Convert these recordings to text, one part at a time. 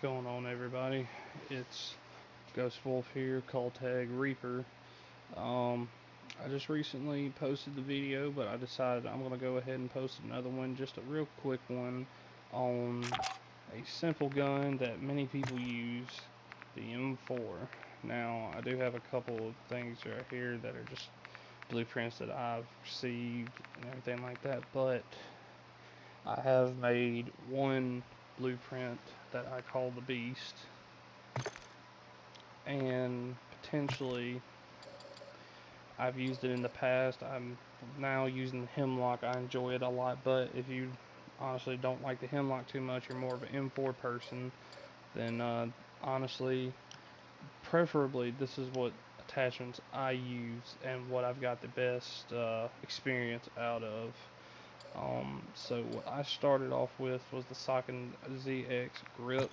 going on, everybody? It's Ghost Wolf here, call tag Reaper. Um, I just recently posted the video, but I decided I'm gonna go ahead and post another one, just a real quick one on a simple gun that many people use, the M4. Now, I do have a couple of things right here that are just blueprints that I've received and everything like that, but I have made one blueprint that I call the Beast, and potentially I've used it in the past. I'm now using the Hemlock. I enjoy it a lot, but if you honestly don't like the Hemlock too much, you're more of an M4 person, then honestly, preferably this is what attachments I use and what I've got the best experience out of. So what I started off with was the Socken ZX grip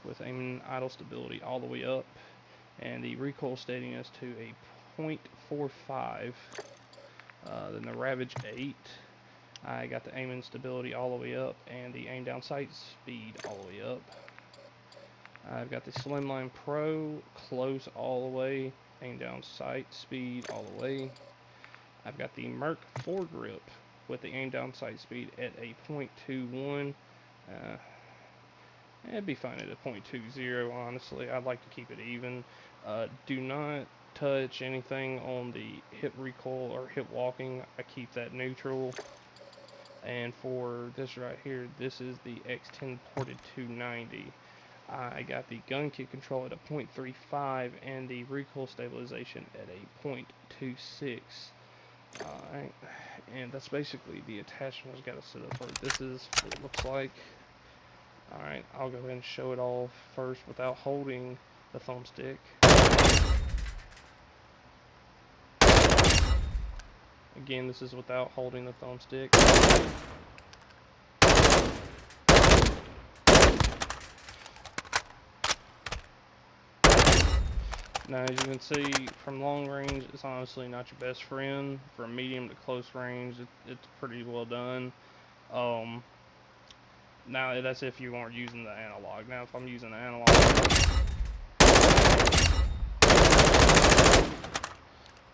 with aiming idle stability all the way up, and the recoil steadiness to a .45. Then the Ravage 8, I got the aiming stability all the way up, and the aim down sight speed all the way up. I've got the Slimline Pro, close all the way, aim down sight speed all the way. I've got the Merc foregrip with the aim down sight speed at a .21. It'd be fine at a .20, honestly. I'd like to keep it even. Do not touch anything on the hip recoil or hip walking. I keep that neutral. And for this right here, this is the X10 ported 290. I got the gun kick control at a .35 and the recoil stabilization at a .26. Alright, and that's basically the attachment I've got to set up for it. This is what it looks like. Alright, I'll go ahead and show it all first without holding the thumbstick. Again, this is without holding the thumbstick. Now, as you can see, from long range, it's honestly not your best friend. From medium to close range, it's pretty well done. Now, that's if you aren't using the analog. Now, if I'm using the analog,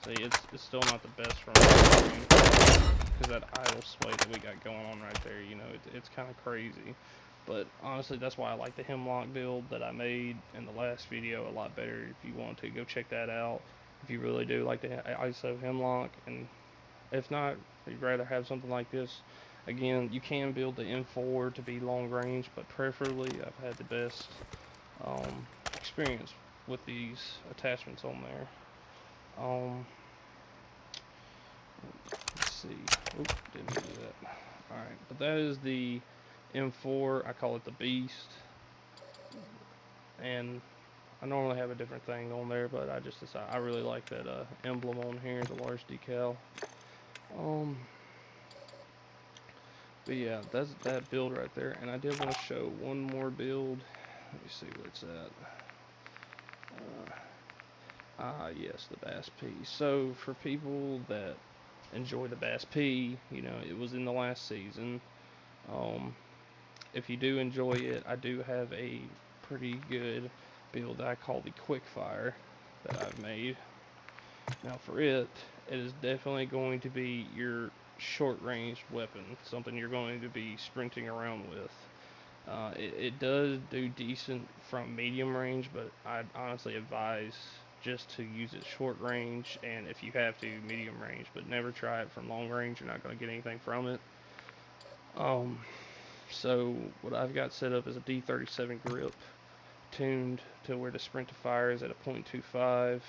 see, it's still not the best from long range, because that idle sway that we got going on right there, you know, it's kind of crazy. But honestly, that's why I like the Hemlock build that I made in the last video a lot better. If you want to, go check that out. If you really do like the ISO Hemlock, and if not, if you'd rather have something like this, again, you can build the M4 to be long range, but preferably I've had the best experience with these attachments on there. Let's see. Oop, didn't do that. Alright, but that is the M4. I call it the Beast. And I normally have a different thing on there, but I just decided I really like that emblem on here, the large decal. But yeah, that's that build right there. And I did want to show one more build. Let me see where it's at. Yes, the Bas-P. So for people that enjoy the Bas-P, you know, it was in the last season. If you do enjoy it, I do have a pretty good build that I call the Quickfire that I've made. Now for it is definitely going to be your short-range weapon, something you're going to be sprinting around with. It does do decent from medium range, but I'd honestly advise just to use it short range, and if you have to, medium range, but never try it from long range. You're not going to get anything from it. So what I've got set up is a D37 grip, tuned to where the sprint to fire is at a .25,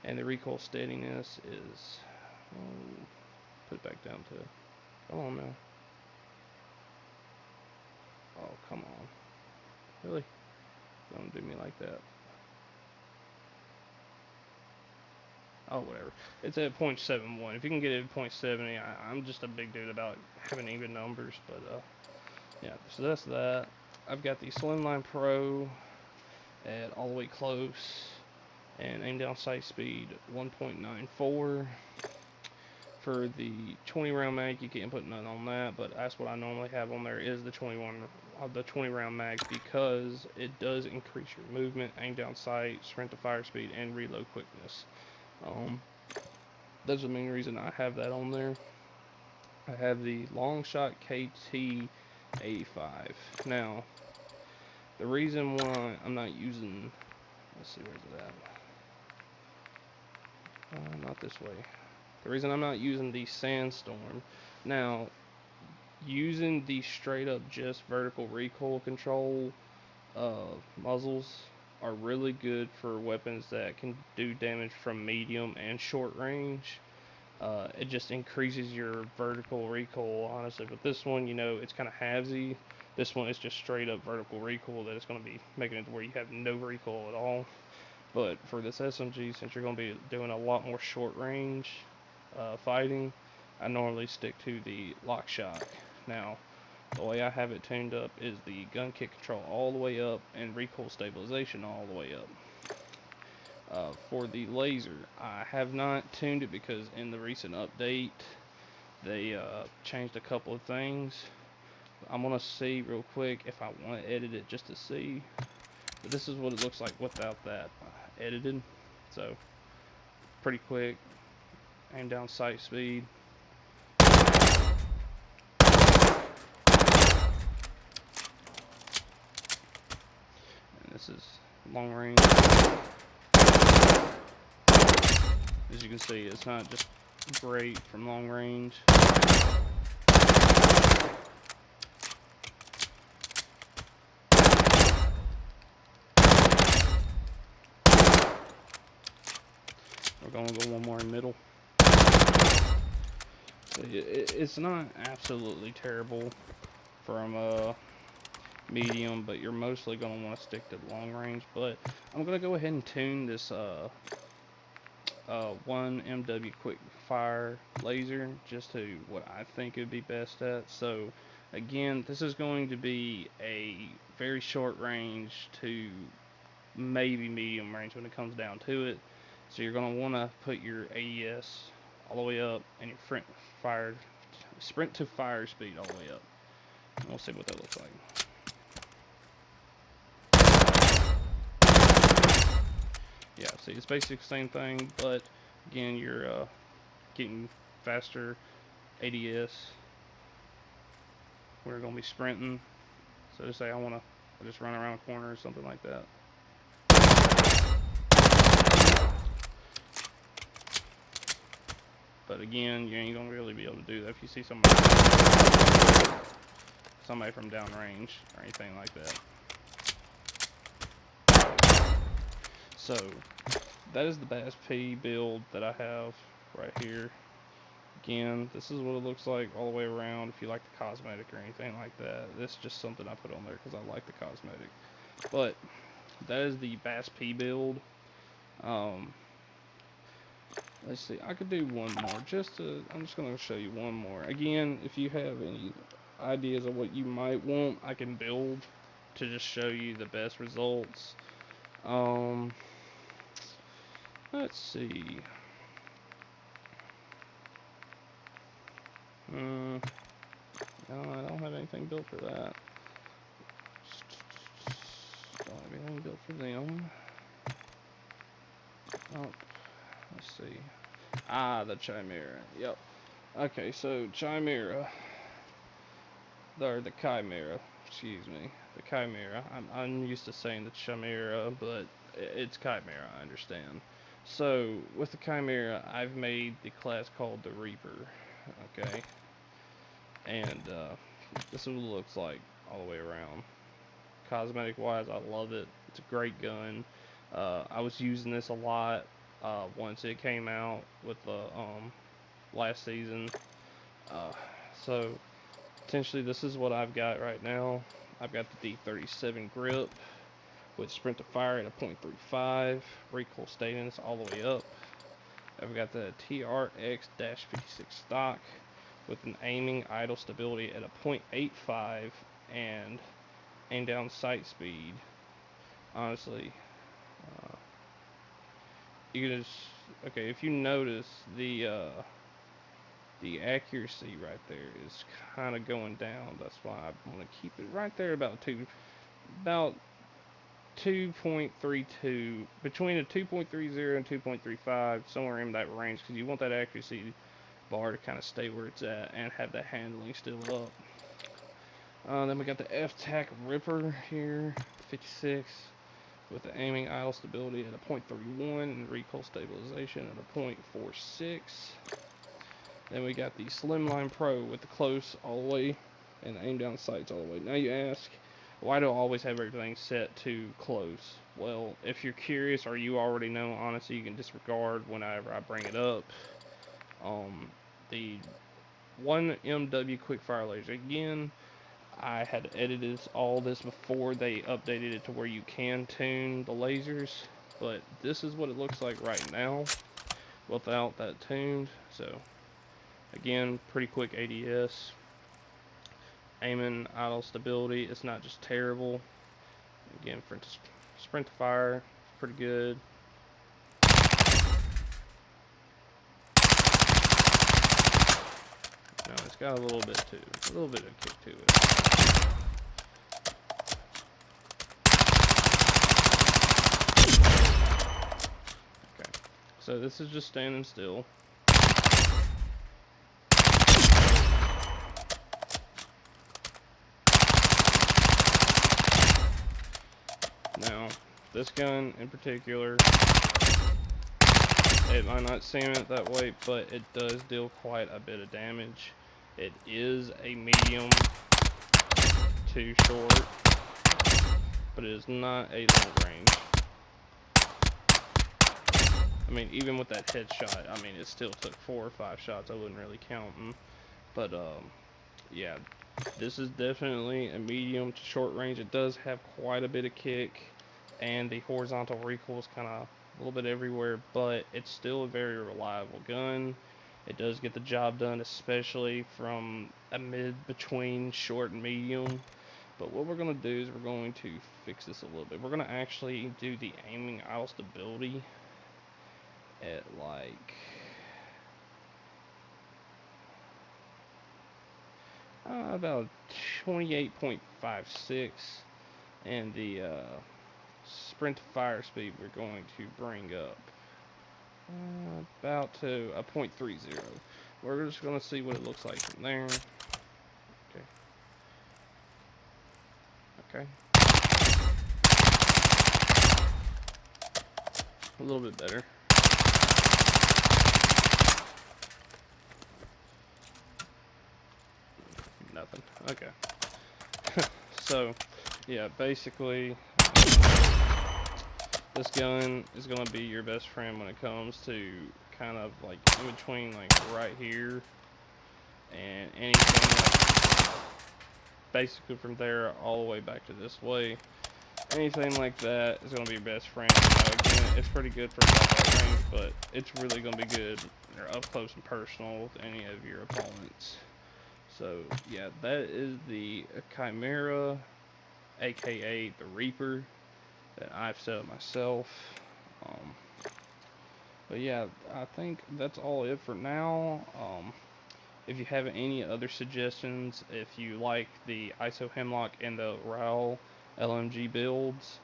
and the recoil steadiness is, put it back down to, come on now. Oh, come on. Really? Don't do me like that. Oh, whatever. It's at .71. If you can get it at .70, I'm just a big dude about having even numbers, but yeah, so that's that. I've got the Slimline Pro at all the way close and aim down sight speed 1.94. For the 20 round mag, you can't put none on that, but that's what I normally have on there is the 20 round mag, because it does increase your movement, aim down sight, sprint to fire speed, and reload quickness. That's the main reason I have that on there. I have the long shot KT 85. Now, the reason why I'm not using, let's see, where's it at? Not this way. The reason I'm not using the Sandstorm, now, using the straight up just vertical recoil control muzzles are really good for weapons that can do damage from medium and short range. It just increases your vertical recoil, honestly. But this one, it's kind of halvesy. This one is just straight up vertical recoil that it's going to be making it to where you have no recoil at all. But for this SMG, since you're going to be doing a lot more short range fighting, I normally stick to the lock shock. Now, the way I have it tuned up is the gun kick control all the way up and recoil stabilization all the way up. For the laser, I have not tuned it because in the recent update they changed a couple of things. I'm gonna see real quick if I want to edit it just to see. But this is what it looks like without that edited. So pretty quick. Aim down sight speed. And this is long range. As you can see, it's not just great from long range. We're going to go one more in middle. So it's not absolutely terrible from medium, but you're mostly going to want to stick to long range. But I'm going to go ahead and tune this 1 MW quick fire laser just to what I think it would be best at. So again, this is going to be a very short range to maybe medium range when it comes down to it. So you're going to want to put your AES all the way up and your sprint to fire speed all the way up. And we'll see what that looks like. Yeah, see, it's basically the same thing, but again, you're getting faster ADS. We're going to be sprinting. So to say I want to just run around a corner or something like that. But again, you ain't going to really be able to do that if you see somebody from downrange or anything like that. So that is the Bas-P build that I have right here. Again, this is what it looks like all the way around. If you like the cosmetic or anything like that, this is just something I put on there because I like the cosmetic. But that is the Bas-P build. Let's see, I could do one more. I'm just going to show you one more. Again, if you have any ideas of what you might want, I can build to just show you the best results. Let's see. No, I don't have anything built for that. Don't have anything built for them. Oh, let's see. The Chimera. Yep. Okay, so Chimera. Or the Chimera. Excuse me. The Chimera. I'm used to saying the Chimera, but it's Chimera, I understand. So, with the Chimera, I've made the class called the Reaper. Okay. And this is what it looks like all the way around. Cosmetic wise, I love it. It's a great gun. I was using this a lot once it came out with the last season. So potentially this is what I've got right now. I've got the D37 grip with sprint to fire at a .35, recoil steadiness all the way up. I've got the TRX-56 stock with an aiming idle stability at a .85 and aim down sight speed. Honestly, you can just, okay, if you notice the the accuracy right there is kind of going down. That's why I want to keep it right there about 2.32, between a 2.30 and 2.35, somewhere in that range, because you want that accuracy bar to kind of stay where it's at and have that handling still up. Then we got the F-Tac Ripper here, 56, with the aiming idle stability at a 0.31 and recoil stabilization at a 0.46. Then we got the Slimline Pro with the close all the way and the aim down sights all the way. Now you ask, why do I always have everything set to close? Well, if you're curious or you already know, honestly, you can disregard whenever I bring it up. The 1MW quickfire laser, again, I had edited all this before they updated it to where you can tune the lasers, but this is what it looks like right now without that tuned. So again, pretty quick ADS. Aiming idle stability, it's not just terrible. Again, for sprint to fire, pretty good. No, it's got a little bit of kick to it. Okay, so this is just standing still. Now, this gun in particular, it might not seem it that way, but it does deal quite a bit of damage. It is a medium to short, but it is not a long range. I mean, even with that headshot, I mean, it still took 4 or 5 shots. I wouldn't really count them, but yeah, this is definitely a medium to short range. It does have quite a bit of kick, and the horizontal recoil is kind of a little bit everywhere, but it's still a very reliable gun. It does get the job done, especially from a mid between short and medium. But what we're going to do is we're going to fix this a little bit. We're going to actually do the aiming idle stability at like about 28.56, and the sprint to fire speed we're going to bring up about to a 0.30. We're just going to see what it looks like from there. Okay. A little bit better. Nothing. Okay. So, yeah, basically, this gun is going to be your best friend when it comes to kind of like in between, like right here, and anything like basically from there all the way back to this way. Anything like that is going to be your best friend. Again, it's pretty good for that range, but it's really going to be good up close and personal with any of your opponents. So, yeah, that is the Chimera, aka the Reaper, that I've set up myself. But yeah, I think that's all it for now. If you have any other suggestions, if you like the ISO Hemlock and the RAL LMG builds,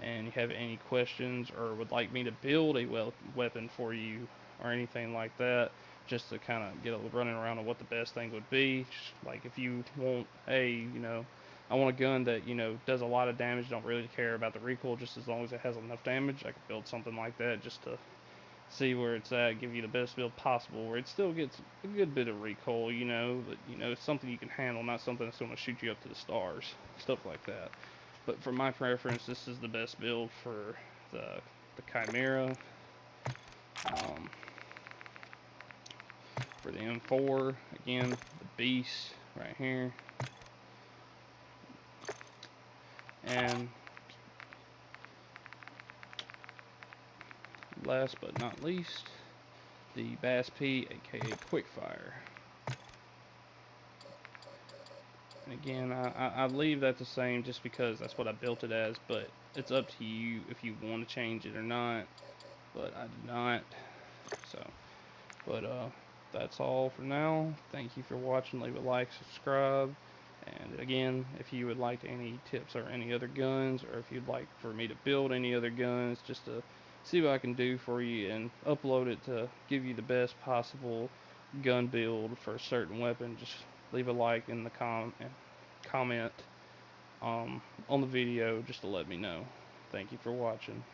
and you have any questions or would like me to build a weapon for you or anything like that, just to kind of get a running around on what the best thing would be. Like if you want, hey, I want a gun that, does a lot of damage, don't really care about the recoil, just as long as it has enough damage, I could build something like that just to see where it's at, give you the best build possible, where it still gets a good bit of recoil, but, it's something you can handle, not something that's going to shoot you up to the stars, stuff like that. But for my preference, this is the best build for the Chimera. For the M4, again, the Beast right here. And last but not least, the Bas-P, aka Quickfire. And again, I leave that the same just because that's what I built it as, but it's up to you if you want to change it or not, but I did not. So, but that's all for now. Thank you for watching. Leave a like, subscribe. And again, if you would like any tips or any other guns, or if you'd like for me to build any other guns, just to see what I can do for you and upload it to give you the best possible gun build for a certain weapon, just leave a like in the comment on the video just to let me know. Thank you for watching.